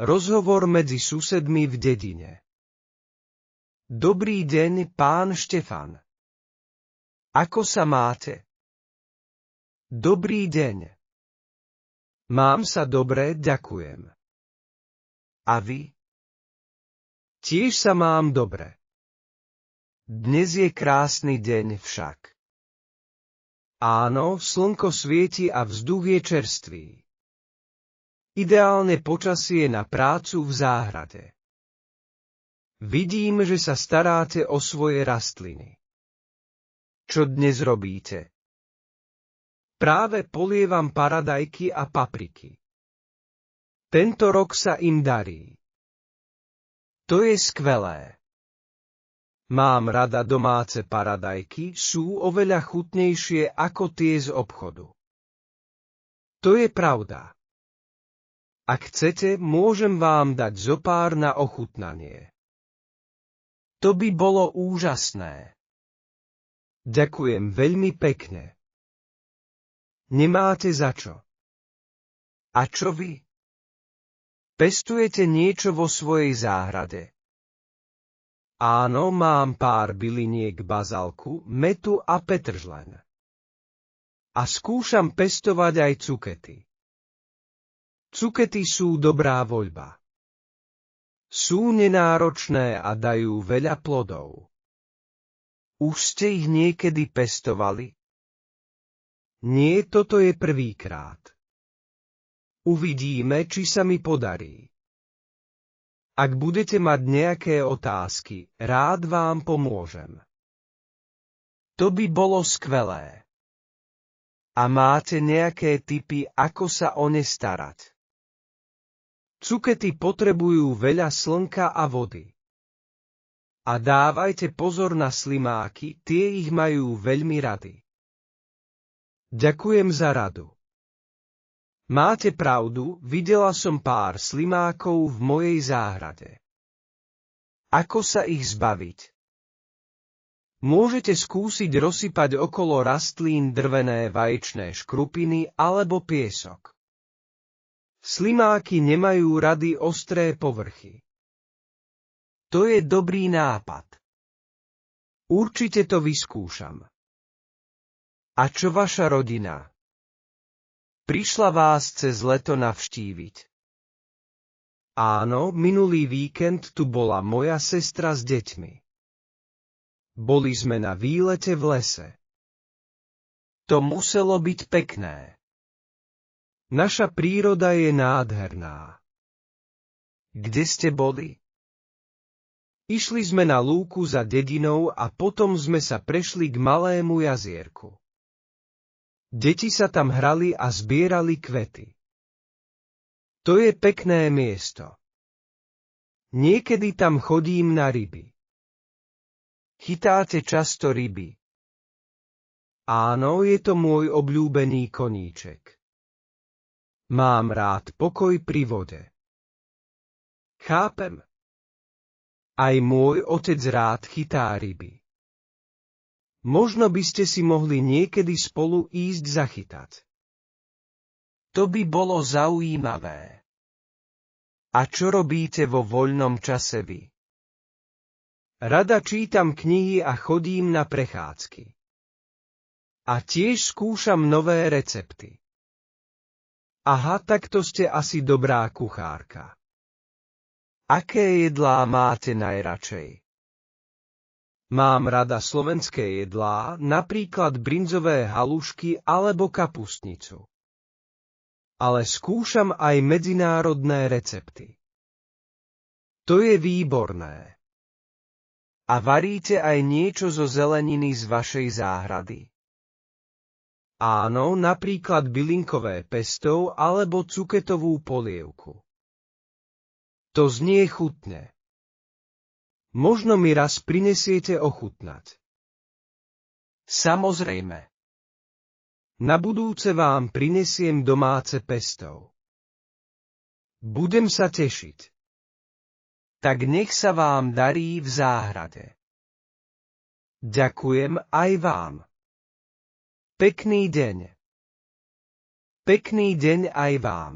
Rozhovor medzi susedmi v dedine. Dobrý deň, pán Štefan. Ako sa máte? Dobrý deň. Mám sa dobre, ďakujem. A vy? Tiež sa mám dobre. Dnes je krásny deň však. Áno, slnko svieti a vzduch je čerstvý. Ideálne počasie na prácu v záhrade. Vidím, že sa staráte o svoje rastliny. Čo dnes robíte? Práve polievam paradajky a papriky. Tento rok sa im darí. To je skvelé. Mám rada domáce paradajky, sú oveľa chutnejšie ako tie z obchodu. To je pravda. Ak chcete, môžem vám dať zopár na ochutnanie. To by bolo úžasné. Ďakujem veľmi pekne. Nemáte za čo. A čo vy? Pestujete niečo vo svojej záhrade? Áno, mám pár byliniek bazalku, metu a petržlen. A skúšam pestovať aj cukety. Cukety sú dobrá voľba. Sú nenáročné a dajú veľa plodov. Už ste ich niekedy pestovali? Nie, toto je prvýkrát. Uvidíme, či sa mi podarí. Ak budete mať nejaké otázky, rád vám pomôžem. To by bolo skvelé. A máte nejaké tipy, ako sa o ne starať? Cukety potrebujú veľa slnka a vody. A dávajte pozor na slimáky, tie ich majú veľmi rady. Ďakujem za radu. Máte pravdu, videla som pár slimákov v mojej záhrade. Ako sa ich zbaviť? Môžete skúsiť rozsypať okolo rastlín drvené vaječné škrupiny alebo piesok. Slimáky nemajú rady ostré povrchy. To je dobrý nápad. Určite to vyskúšam. A čo vaša rodina? Prišla vás cez leto navštíviť? Áno, minulý víkend tu bola moja sestra s deťmi. Boli sme na výlete v lese. To muselo byť pekné. Naša príroda je nádherná. Kde ste boli? Išli sme na lúku za dedinou a potom sme sa prešli k malému jazierku. Deti sa tam hrali a zbierali kvety. To je pekné miesto. Niekedy tam chodím na ryby. Chytáte často ryby? Áno, je to môj obľúbený koníček. Mám rád pokoj pri vode. Chápem. Aj môj otec rád chytá ryby. Možno by ste si mohli niekedy spolu ísť zachytať. To by bolo zaujímavé. A čo robíte vo voľnom čase vy? Rada čítam knihy a chodím na prechádzky. A tiež skúšam nové recepty. Aha, tak to ste asi dobrá kuchárka. Aké jedlá máte najradšej? Mám rada slovenské jedlá, napríklad brinzové halušky alebo kapustnicu. Ale skúšam aj medzinárodné recepty. To je výborné. A varíte aj niečo zo zeleniny z vašej záhrady? Áno, napríklad bylinkové pesto alebo cuketovú polievku. To znie chutne. Možno mi raz prinesiete ochutnať. Samozrejme. Na budúce vám prinesiem domáce pesto. Budem sa tešiť. Tak nech sa vám darí v záhrade. Ďakujem aj vám. Pekný deň. Pekný deň aj vám.